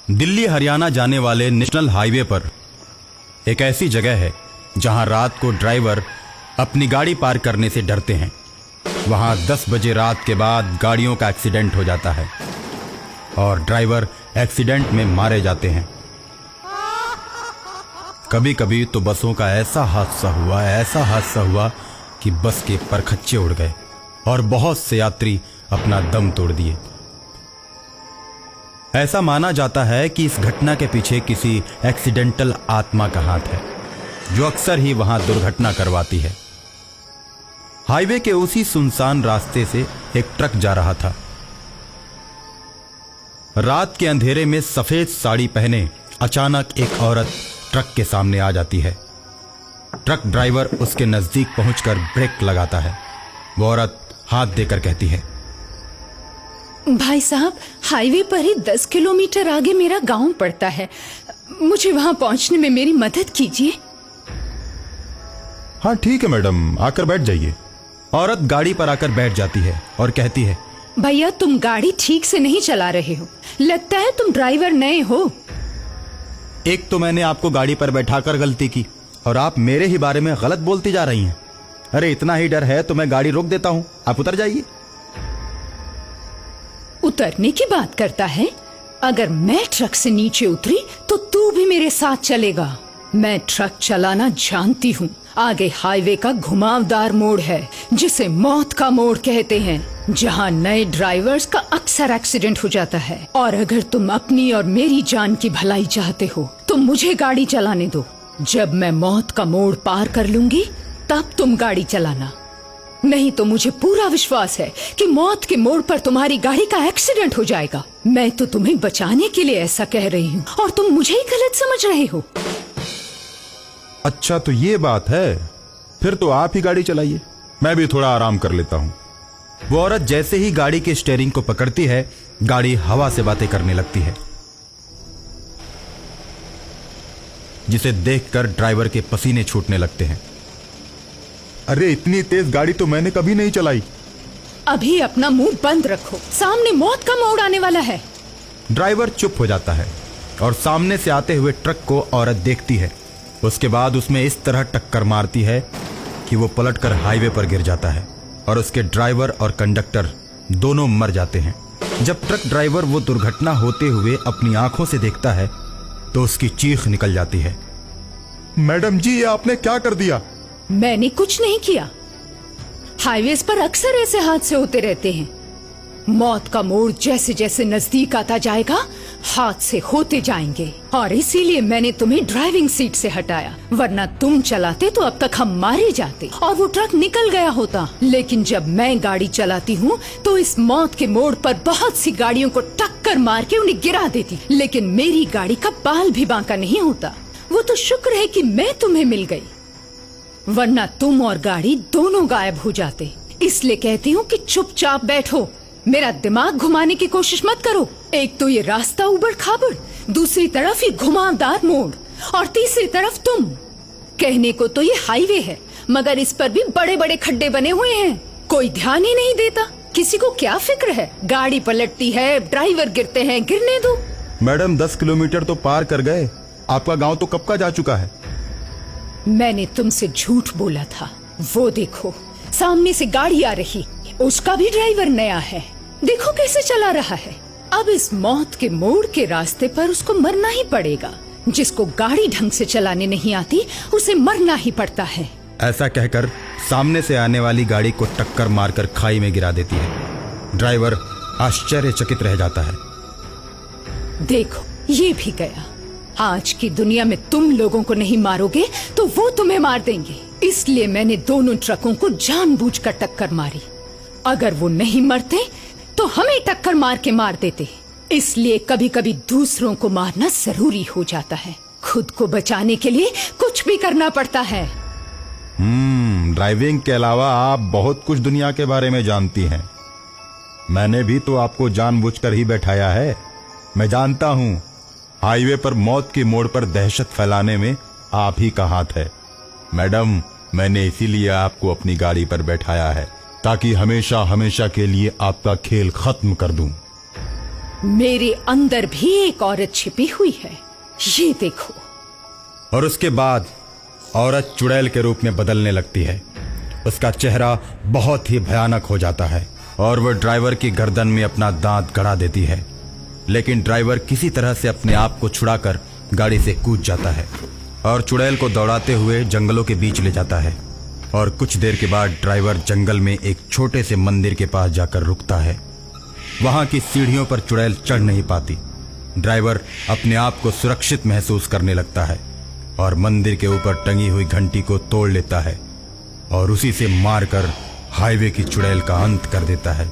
दिल्ली हरियाणा जाने वाले national highway पर एक ऐसी जगह है जहां रात को ड्राइवर अपनी गाड़ी पार करने से डरते हैं। वहां 10 बजे रात के बाद गाड़ियों का एक्सीडेंट हो जाता है और ड्राइवर एक्सीडेंट में मारे जाते हैं। कभी कभी तो बसों का ऐसा हादसा हुआ कि बस के परखच्चे उड़ गए और बहुत से यात्री अपना दम तोड़ दिए। ऐसा माना जाता है कि इस घटना के पीछे किसी एक्सीडेंटल आत्मा का हाथ है जो अक्सर ही वहां दुर्घटना करवाती है। हाईवे के उसी सुनसान रास्ते से एक ट्रक जा रहा था। रात के अंधेरे में सफेद साड़ी पहने अचानक एक औरत ट्रक के सामने आ जाती है। ट्रक ड्राइवर उसके नजदीक पहुंचकर ब्रेक लगाता है। वो औरत हाथ देकर कहती है, भाई साहब, हाईवे पर ही 10 किलोमीटर आगे मेरा गांव पड़ता है, मुझे वहां पहुंचने में मेरी मदद कीजिए। हाँ ठीक है मैडम, आकर बैठ जाइए। औरत गाड़ी पर आकर बैठ जाती है और कहती है, भैया तुम गाड़ी ठीक से नहीं चला रहे हो, लगता है तुम ड्राइवर नए हो। एक तो मैंने आपको गाड़ी पर बैठाकर गलती की और आप मेरे ही बारे में गलत बोलती जा रही हैं। अरे इतना ही डर है तो मैं गाड़ी रोक देता हूं, आप उतर जाइए। उतरने की बात करता है? अगर मैं ट्रक से नीचे उतरी तो तू भी मेरे साथ चलेगा। मैं ट्रक चलाना जानती हूँ। आगे हाईवे का घुमावदार मोड़ है जिसे मौत का मोड़ कहते हैं, जहाँ नए ड्राइवर्स का अक्सर एक्सीडेंट हो जाता है। और अगर तुम अपनी और मेरी जान की भलाई चाहते हो तो मुझे गाड़ी चलाने दो। जब मैं मौत का मोड़ पार कर लूंगी तब तुम गाड़ी चलाना। नहीं तो मुझे पूरा विश्वास है कि मौत के मोड़ पर तुम्हारी गाड़ी का एक्सीडेंट हो जाएगा। मैं तो तुम्हें बचाने के लिए ऐसा कह रही हूँ और तुम मुझे ही गलत समझ रहे हो। अच्छा तो ये बात है, फिर तो आप ही गाड़ी चलाइए, मैं भी थोड़ा आराम कर लेता हूँ। वो औरत जैसे ही गाड़ी के स्टीयरिंग को पकड़ती है, गाड़ी हवा से बातें करने लगती है, जिसे देखकर ड्राइवर के पसीने छूटने लगते हैं। अरे इतनी तेज गाड़ी तो मैंने कभी नहीं चलाई। अभी अपना मुंह बंद रखो, सामने मौत का मोड़ आने वाला है। ड्राइवर चुप हो जाता है और सामने से आते हुए ट्रक को औरत देखती है। उसके बाद उसमें इस तरह टक्कर मारती है कि वो पलटकर हाईवे पर गिर जाता है और उसके ड्राइवर और कंडक्टर दोनों मर जाते हैं। जब ट्रक ड्राइवर वो दुर्घटना होते हुए अपनी आंखों से देखता है तो उसकी चीख निकल जाती है, मैडम जी ये आपने क्या कर दिया? मैंने कुछ नहीं किया। हाईवेज पर अक्सर ऐसे हादसे होते रहते हैं। मौत का मोड़ जैसे जैसे नजदीक आता जाएगा हादसे होते जाएंगे और इसीलिए मैंने तुम्हें ड्राइविंग सीट से हटाया, वरना तुम चलाते तो अब तक हम मारे जाते और वो ट्रक निकल गया होता। लेकिन जब मैं गाड़ी चलाती हूँ तो इस मौत के मोड़ पर बहुत सी गाड़ियों को टक्कर मार के उन्हें गिरा देती, लेकिन मेरी गाड़ी का बाल भी बांका नहीं होता। वो तो शुक्र है कि मैं तुम्हें मिल गई, वरना तुम और गाड़ी दोनों गायब हो जाते। इसलिए कहती हूँ कि चुपचाप बैठो, मेरा दिमाग घुमाने की कोशिश मत करो। एक तो ये रास्ता उबड़ खाबड़, दूसरी तरफ ये घुमावदार मोड़ और तीसरी तरफ तुम। कहने को तो ये हाईवे है मगर इस पर भी बड़े बड़े खड्डे बने हुए हैं, कोई ध्यान ही नहीं देता। किसी को क्या फिक्र है? गाड़ी पलटती है, ड्राइवर गिरते हैं, गिरने दो। मैडम 10 किलोमीटर तो पार कर गए, आपका गांव तो कब का जा चुका है। मैंने तुमसे झूठ बोला था। वो देखो सामने से गाड़ी आ रही, उसका भी ड्राइवर नया है, देखो कैसे चला रहा है। अब इस मौत के मोड़ के रास्ते पर उसको मरना ही पड़ेगा। जिसको गाड़ी ढंग से चलाने नहीं आती उसे मरना ही पड़ता है। ऐसा कहकर सामने से आने वाली गाड़ी को टक्कर मारकर खाई में गिरा देती है। ड्राइवर आश्चर्यचकित रह जाता है। देखो ये भी गया। आज की दुनिया में तुम लोगों को नहीं मारोगे तो वो तुम्हें मार देंगे। इसलिए मैंने दोनों ट्रकों को जानबूझकर टक्कर मारी। अगर वो नहीं मरते तो हमें टक्कर मार के मार देते। इसलिए कभी कभी दूसरों को मारना जरूरी हो जाता है। खुद को बचाने के लिए कुछ भी करना पड़ता है। ड्राइविंग के अलावा आप बहुत कुछ दुनिया के बारे में जानती हैं। मैंने भी तो आपको जानबूझकर ही बैठाया है। मैं जानता हूँ हाईवे पर मौत के मोड़ पर दहशत फैलाने में आप ही का हाथ है। मैडम मैंने इसीलिए आपको अपनी गाड़ी पर बैठाया है ताकि हमेशा हमेशा के लिए आपका खेल खत्म कर दूं। मेरे अंदर भी एक औरत छिपी हुई है, ये देखो। और उसके बाद औरत चुड़ैल के रूप में बदलने लगती है। उसका चेहरा बहुत ही भयानक हो जाता है और वह ड्राइवर की गर्दन में अपना दांत गड़ा देती है। लेकिन ड्राइवर किसी तरह से अपने आप को छुड़ाकर गाड़ी से कूद जाता है और चुड़ैल को दौड़ाते हुए जंगलों के बीच ले जाता है। और कुछ देर के बाद ड्राइवर जंगल में एक छोटे से मंदिर के पास जाकर रुकता है। वहां की सीढ़ियों पर चुड़ैल चढ़ नहीं पाती। ड्राइवर अपने आप को सुरक्षित महसूस करने लगता है और मंदिर के ऊपर टंगी हुई घंटी को तोड़ लेता है और उसी से मारकर हाईवे की चुड़ैल का अंत कर देता है।